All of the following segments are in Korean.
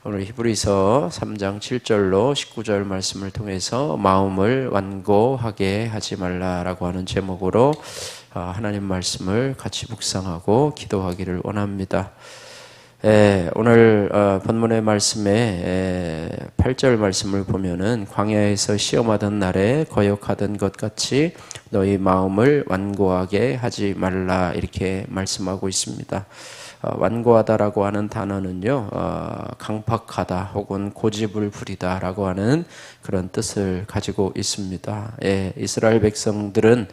오늘 히브리서 3장 7절로 19절 말씀을 통해서 마음을 완고하게 하지 말라라고 하는 제목으로 하나님 말씀을 같이 묵상하고 기도하기를 원합니다. 오늘 본문의 말씀에 8절 말씀을 보면은 광야에서 시험하던 날에 거역하던 것 같이 너희 마음을 완고하게 하지 말라 이렇게 말씀하고 있습니다. 완고하다라고 하는 단어는요, 강팍하다 혹은 고집을 부리다라고 하는 그런 뜻을 가지고 있습니다. 이스라엘 백성들은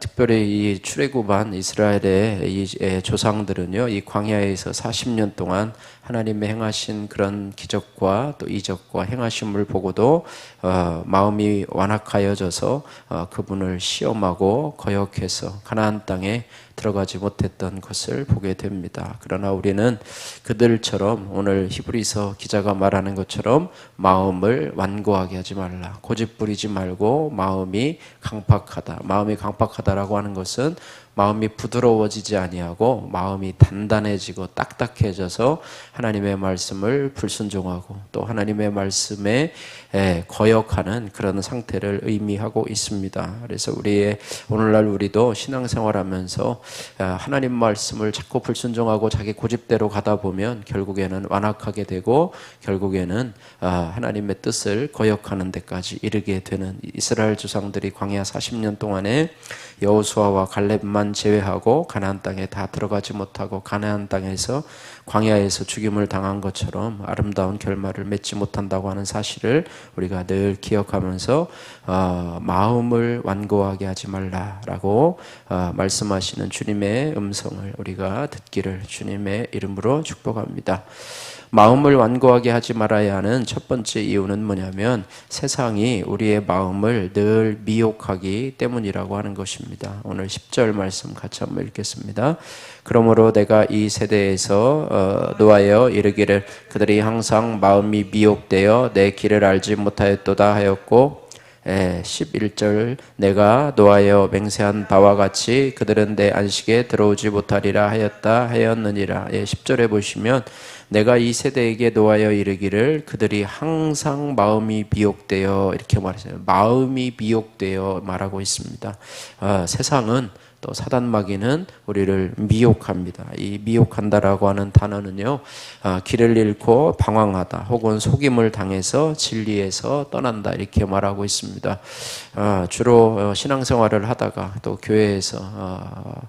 특별히 이 출애굽한 이스라엘의 이 조상들은요, 이 광야에서 40년 동안 하나님의 행하신 그런 기적과 또 이적과 행하심을 보고도 마음이 완악하여져서 그분을 시험하고 거역해서 가나안 땅에 들어가지 못했던 것을 보게 됩니다. 그러나 우리는 그들처럼 오늘 히브리서 기자가 말하는 것처럼 마음을 완고하게 하지 말라. 고집 부리지 말고 마음이 강팍하다. 마음이 강팍하다라고 하는 것은 마음이 부드러워지지 아니하고 마음이 단단해지고 딱딱해져서 하나님의 말씀을 불순종하고 또 하나님의 말씀에 거역하는 그런 상태를 의미하고 있습니다. 그래서 오늘날 우리도 신앙생활하면서 하나님 말씀을 자꾸 불순종하고 자기 고집대로 가다 보면 결국에는 완악하게 되고 결국에는 하나님의 뜻을 거역하는 데까지 이르게 되는 이스라엘 조상들이 광야 40년 동안에 여호수아와 갈렙만 제외하고 가나안 땅에 다 들어가지 못하고 가나안 땅에서 광야에서 죽임을 당한 것처럼 아름다운 결말을 맺지 못한다고 하는 사실을 우리가 늘 기억하면서 마음을 완고하게 하지 말라라고 말씀하시는 주님의 음성을 우리가 듣기를 주님의 이름으로 축복합니다. 마음을 완고하게 하지 말아야 하는 첫 번째 이유는 뭐냐면 세상이 우리의 마음을 늘 미혹하기 때문이라고 하는 것입니다. 오늘 10절 말씀 같이 한번 읽겠습니다. 그러므로 내가 이 세대에서 노하여 이르기를 그들이 항상 마음이 미혹되어 내 길을 알지 못하였도다 하였고 11절 내가 노하여 맹세한 바와 같이 그들은 내 안식에 들어오지 못하리라 하였느니라. 10절에 보시면 내가 이 세대에게 노하여 이르기를 그들이 항상 마음이 미혹되어 이렇게 말했어요. 마음이 미혹되어 말하고 있습니다. 세상은 또 사단마귀는 우리를 미혹합니다. 이 미혹한다라고 하는 단어는요, 길을 잃고 방황하다 혹은 속임을 당해서 진리에서 떠난다 이렇게 말하고 있습니다. 주로 신앙생활을 하다가 또 교회에서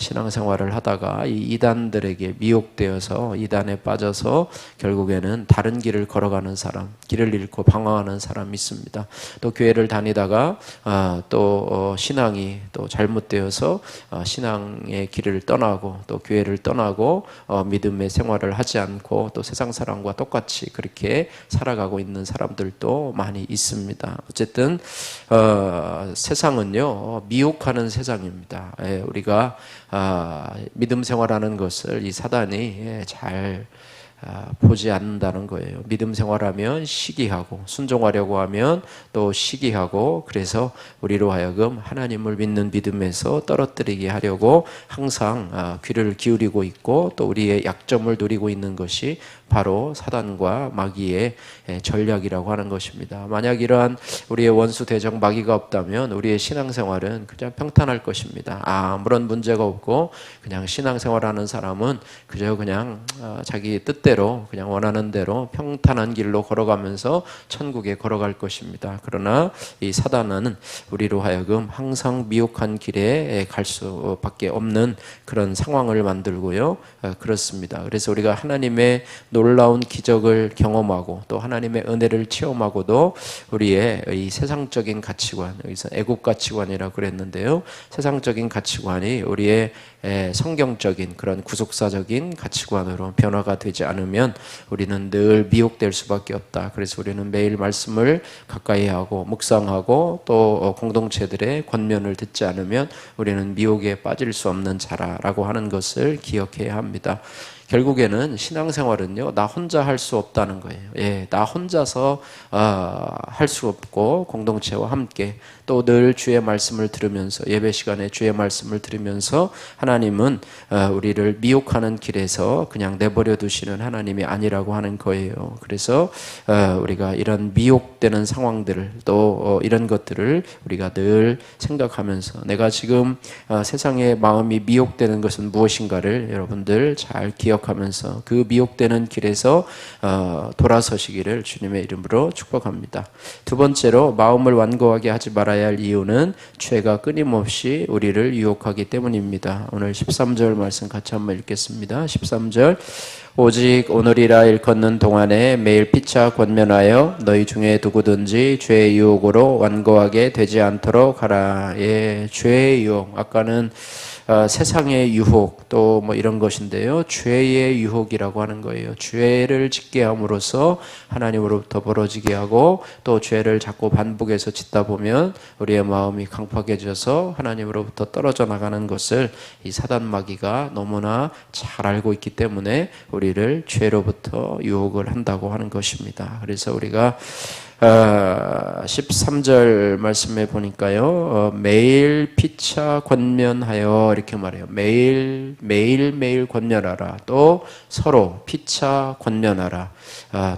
신앙생활을 하다가 이 이단들에게 미혹되어서 이단에 빠져서 결국에는 다른 길을 걸어가는 사람, 길을 잃고 방황하는 사람이 있습니다. 또 교회를 다니다가 또 신앙이 또 잘못되어서 신앙의 길을 떠나고 또 교회를 떠나고 믿음의 생활을 하지 않고 또 세상 사람과 똑같이 그렇게 살아가고 있는 사람들도 많이 있습니다. 어쨌든 세상은요 미혹하는 세상입니다. 우리가 믿음 생활하는 것을 이 사단이 잘 보지 않는다는 거예요. 믿음 생활하면 시기하고 순종하려고 하면 또 시기하고 그래서 우리로 하여금 하나님을 믿는 믿음에서 떨어뜨리게 하려고 항상 귀를 기울이고 있고 또 우리의 약점을 노리고 있는 것이 바로 사단과 마귀의 전략이라고 하는 것입니다. 만약 이러한 우리의 원수 대적 마귀가 없다면 우리의 신앙생활은 그냥 평탄할 것입니다. 아무런 문제가 없고 그냥 신앙생활하는 사람은 그냥 자기 뜻대로 그냥 원하는 대로 평탄한 길로 걸어가면서 천국에 걸어갈 것입니다. 그러나 이 사단은 우리로 하여금 항상 미혹한 길에 갈 수밖에 없는 그런 상황을 만들고요. 그렇습니다. 그래서 우리가 하나님의 놀라운 기적을 경험하고 또 하나님의 은혜를 체험하고도 우리의 이 세상적인 가치관, 여기서 애국 가치관이라고 그랬는데요. 세상적인 가치관이 우리의 성경적인 그런 구속사적인 가치관으로 변화가 되지 않으면 우리는 늘 미혹될 수밖에 없다. 그래서 우리는 매일 말씀을 가까이 하고 묵상하고 또 공동체들의 권면을 듣지 않으면 우리는 미혹에 빠질 수 없는 자라라고 하는 것을 기억해야 합니다. 결국에는 신앙생활은요, 나 혼자 할 수 없다는 거예요. 예, 나 혼자서 할 수 없고 공동체와 함께 또 늘 주의 말씀을 들으면서 예배 시간에 주의 말씀을 들으면서 하나님은 우리를 미혹하는 길에서 그냥 내버려 두시는 하나님이 아니라고 하는 거예요. 그래서 우리가 이런 미혹되는 상황들을 또 이런 것들을 우리가 늘 생각하면서 내가 지금 세상의 마음이 미혹되는 것은 무엇인가를 여러분들 잘 기억하면서 그 미혹되는 길에서 돌아서시기를 주님의 이름으로 축복합니다. 두 번째로 마음을 완고하게 하지 말아야 할 이유는 죄가 끊임없이 우리를 유혹하기 때문입니다. 오늘 13절 말씀 같이 한번 읽겠습니다. 13절 오직 오늘이라 일컫는 동안에 매일 피차 권면하여 너희 중에 누구든지 죄의 유혹으로 완고하게 되지 않도록 하라. 예, 죄의 유혹. 아까는 세상의 유혹 또 뭐 이런 것인데요. 죄의 유혹이라고 하는 거예요. 죄를 짓게 함으로써 하나님으로부터 벌어지게 하고 또 죄를 자꾸 반복해서 짓다 보면 우리의 마음이 강팍해져서 하나님으로부터 떨어져 나가는 것을 이 사단 마귀가 너무나 잘 알고 있기 때문에 우리를 죄로부터 유혹을 한다고 하는 것입니다. 그래서 우리가 13절 말씀에 보니까요, 매일 피차 권면하여 이렇게 말해요. 매일 권면하라. 또 서로 피차 권면하라.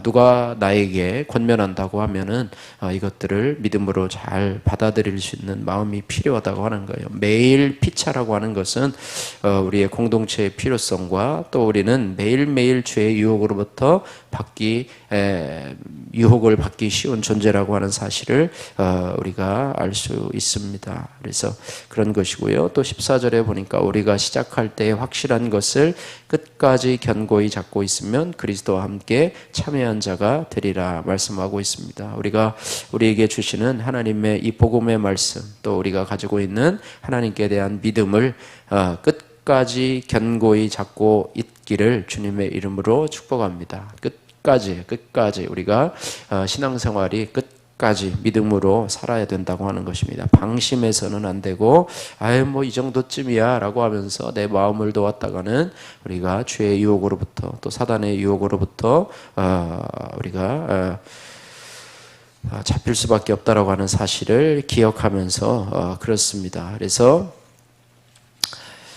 누가 나에게 권면한다고 하면은 이것들을 믿음으로 잘 받아들일 수 있는 마음이 필요하다고 하는 거예요. 매일 피차라고 하는 것은 우리의 공동체의 필요성과 또 우리는 매일매일 죄의 유혹으로부터 유혹을 받기 쉬운 존재라고 하는 사실을 우리가 알 수 있습니다. 그래서 그런 것이고요. 또 14절에 보니까 우리가 시작할 때 확실한 것을 끝까지 견고히 잡고 있으면 그리스도와 함께 참여한 자가 되리라 말씀하고 있습니다. 우리가 우리에게 주시는 하나님의 이 복음의 말씀 또 우리가 가지고 있는 하나님께 대한 믿음을 끝까지 견고히 잡고 있기를 주님의 이름으로 축복합니다. 끝까지 우리가 신앙생활이 끝까지 믿음으로 살아야 된다고 하는 것입니다. 방심해서는 안 되고 뭐 이 정도쯤이야 라고 하면서 내 마음을 놓았다가는 우리가 죄의 유혹으로부터 또 사단의 유혹으로부터 우리가 잡힐 수밖에 없다라고 하는 사실을 기억하면서 그렇습니다. 그래서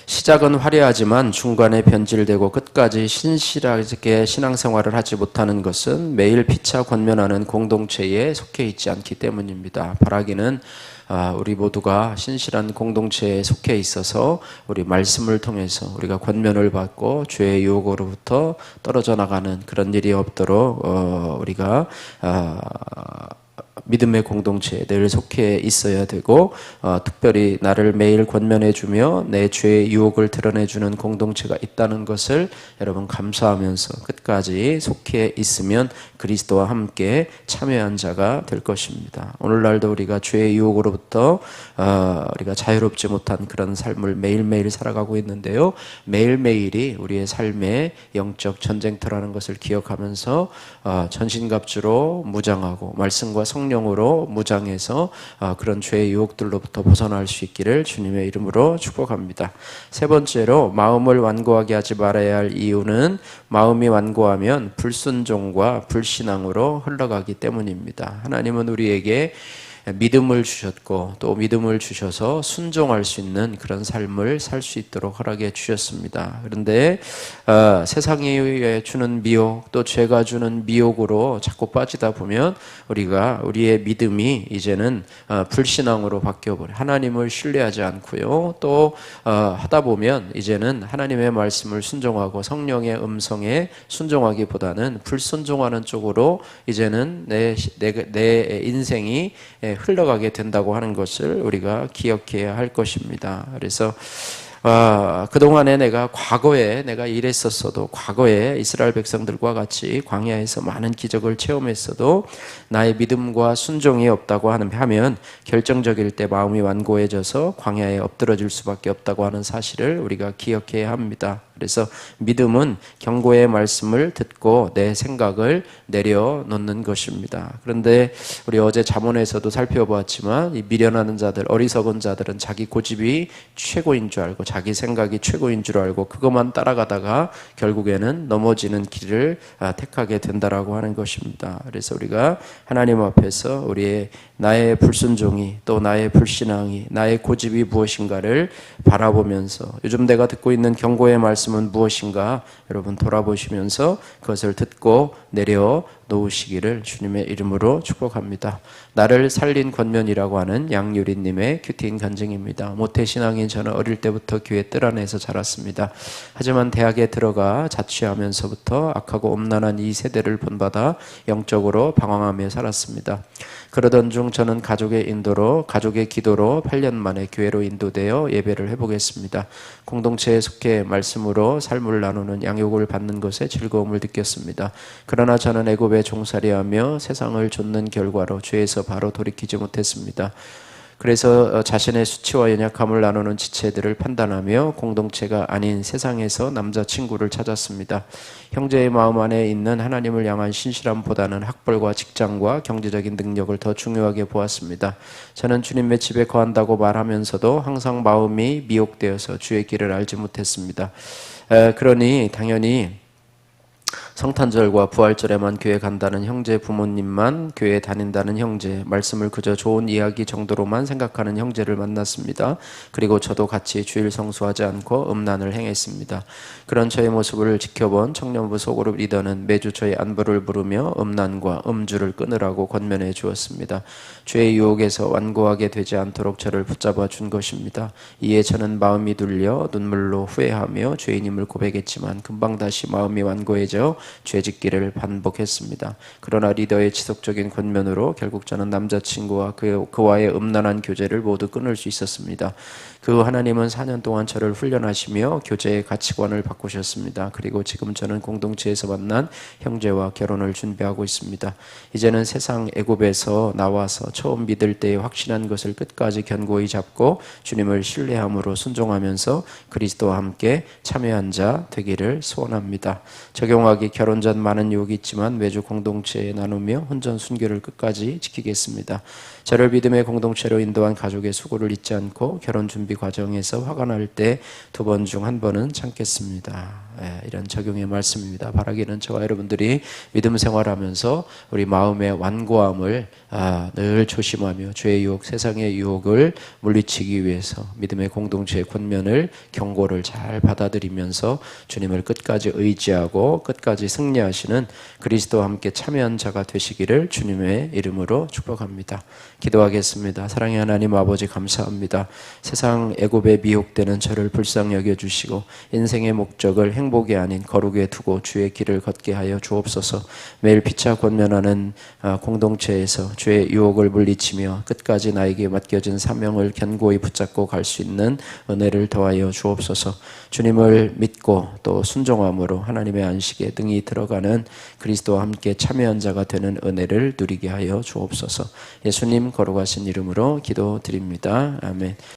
시작은 화려하지만 중간에 변질되고 끝까지 신실하게 신앙생활을 하지 못하는 것은 매일 피차 권면하는 공동체에 속해 있지 않기 때문입니다. 바라기는 우리 모두가 신실한 공동체에 속해 있어서 우리 말씀을 통해서 우리가 권면을 받고 죄의 유혹으로부터 떨어져 나가는 그런 일이 없도록 우리가 믿음의 공동체에 늘 속해 있어야 되고 특별히 나를 매일 권면해주며 내 죄의 유혹을 드러내주는 공동체가 있다는 것을 여러분 감사하면서 끝까지 속해 있으면 그리스도와 함께 참여한 자가 될 것입니다. 오늘날도 우리가 죄의 유혹으로부터 우리가 자유롭지 못한 그런 삶을 매일매일 살아가고 있는데요. 매일매일이 우리의 삶의 영적 전쟁터라는 것을 기억하면서 전신갑주로 무장하고 말씀과 성령으로 무장해서 그런 죄의 유혹들로부터 벗어날 수 있기를 주님의 이름으로 축복합니다. 세 번째로 마음을 완고하게 하지 말아야 할 이유는 마음이 완고하면 불순종과 불신앙으로 흘러가기 때문입니다. 하나님은 우리에게 믿음을 주셨고 또 믿음을 주셔서 순종할 수 있는 그런 삶을 살 수 있도록 허락해 주셨습니다. 그런데 세상이 주는 미혹 또 죄가 주는 미혹으로 자꾸 빠지다 보면 우리의 믿음이 이제는 불신앙으로 바뀌어버려요. 하나님을 신뢰하지 않고요. 또 하다 보면 이제는 하나님의 말씀을 순종하고 성령의 음성에 순종하기보다는 불순종하는 쪽으로 이제는 내 인생이 흘러가게 된다고 하는 것을 우리가 기억해야 할 것입니다. 그래서 그동안에 과거에 내가 이랬었어도 과거에 이스라엘 백성들과 같이 광야에서 많은 기적을 체험했어도 나의 믿음과 순종이 없다고 하면 결정적일 때 마음이 완고해져서 광야에 엎드러질 수밖에 없다고 하는 사실을 우리가 기억해야 합니다. 그래서 믿음은 경고의 말씀을 듣고 내 생각을 내려놓는 것입니다. 그런데 우리 어제 잠언에서도 살펴보았지만 이 미련하는 자들, 어리석은 자들은 자기 고집이 최고인 줄 알고 자기 생각이 최고인 줄 알고 그것만 따라가다가 결국에는 넘어지는 길을 택하게 된다라고 하는 것입니다. 그래서 우리가 하나님 앞에서 우리의 나의 불순종이 또 나의 불신앙이 나의 고집이 무엇인가를 바라보면서 요즘 내가 듣고 있는 경고의 말씀은 무엇인가 여러분 돌아보시면서 그것을 듣고 내려놓으시기를 주님의 이름으로 축복합니다. 나를 살린 권면이라고 하는 양유리님의 큐티인 간증입니다. 모태신앙인 저는 어릴 때부터 교회 뜰 안에서 자랐습니다. 하지만 대학에 들어가 자취하면서부터 악하고 엄란한 이 세대를 본받아 영적으로 방황하며 살았습니다. 그러던 중 저는 가족의 인도로 가족의 기도로 8년 만에 교회로 인도되어 예배를 해보겠습니다. 공동체에 속해 말씀으로 삶을 나누는 양육을 받는 것에 즐거움을 느꼈습니다. 그러나 저는 애굽에 종살이하며 세상을 좇는 결과로 죄에서 바로 돌이키지 못했습니다. 그래서 자신의 수치와 연약함을 나누는 지체들을 판단하며 공동체가 아닌 세상에서 남자친구를 찾았습니다. 형제의 마음 안에 있는 하나님을 향한 신실함보다는 학벌과 직장과 경제적인 능력을 더 중요하게 보았습니다. 저는 주님의 집에 거한다고 말하면서도 항상 마음이 미혹되어서 주의 길을 알지 못했습니다. 그러니 당연히 성탄절과 부활절에만 교회 간다는 형제 부모님만 교회 다닌다는 형제, 말씀을 그저 좋은 이야기 정도로만 생각하는 형제를 만났습니다. 그리고 저도 같이 주일 성수하지 않고 음란을 행했습니다. 그런 저의 모습을 지켜본 청년부 소그룹 리더는 매주 저의 안부를 부르며 음란과 음주를 끊으라고 권면해 주었습니다. 죄의 유혹에서 완고하게 되지 않도록 저를 붙잡아 준 것입니다. 이에 저는 마음이 눌려 눈물로 후회하며 죄인임을 고백했지만 금방 다시 마음이 완고해져 죄짓기를 반복했습니다. 그러나 리더의 지속적인 권면으로 결국 저는 남자친구와 그와의 음란한 교제를 모두 끊을 수 있었습니다. 그 하나님은 4년 동안 저를 훈련하시며 교제의 가치관을 바꾸셨습니다. 그리고 지금 저는 공동체에서 만난 형제와 결혼을 준비하고 있습니다. 이제는 세상 애굽에서 나와서 처음 믿을 때의 확신한 것을 끝까지 견고히 잡고 주님을 신뢰함으로 순종하면서 그리스도와 함께 참여한 자 되기를 소원합니다. 적용하기 결혼 전 많은 유혹이 있지만 매주 공동체에 나누며 혼전 순교를 끝까지 지키겠습니다. 저를 믿음의 공동체로 인도한 가족의 수고를 잊지 않고 결혼 준비 과정에서 화가 날 때 2번 중 1번은 참겠습니다. 이런 적용의 말씀입니다. 바라기는 저와 여러분들이 믿음 생활하면서 우리 마음의 완고함을 늘 조심하며 죄의 유혹, 세상의 유혹을 물리치기 위해서 믿음의 공동체의 권면을 경고를 잘 받아들이면서 주님을 끝까지 의지하고 끝까지 승리하시는 그리스도와 함께 참여한 자가 되시기를 주님의 이름으로 축복합니다. 기도하겠습니다. 사랑의 하나님 아버지 감사합니다. 세상 애굽에 미혹되는 저를 불쌍히 여겨주시고 인생의 목적을 행복이 아닌 거룩에 두고 주의 길을 걷게 하여 주옵소서. 매일 피차 권면하는 공동체에서 주의 유혹을 물리치며 끝까지 나에게 맡겨진 사명을 견고히 붙잡고 갈 수 있는 은혜를 더하여 주옵소서. 주님을 믿고 또 순종함으로 하나님의 안식에 등이 들어가는 그리스도와 함께 참여한 자가 되는 은혜를 누리게 하여 주옵소서. 예수님 거룩하신 이름으로 기도드립니다. 아멘.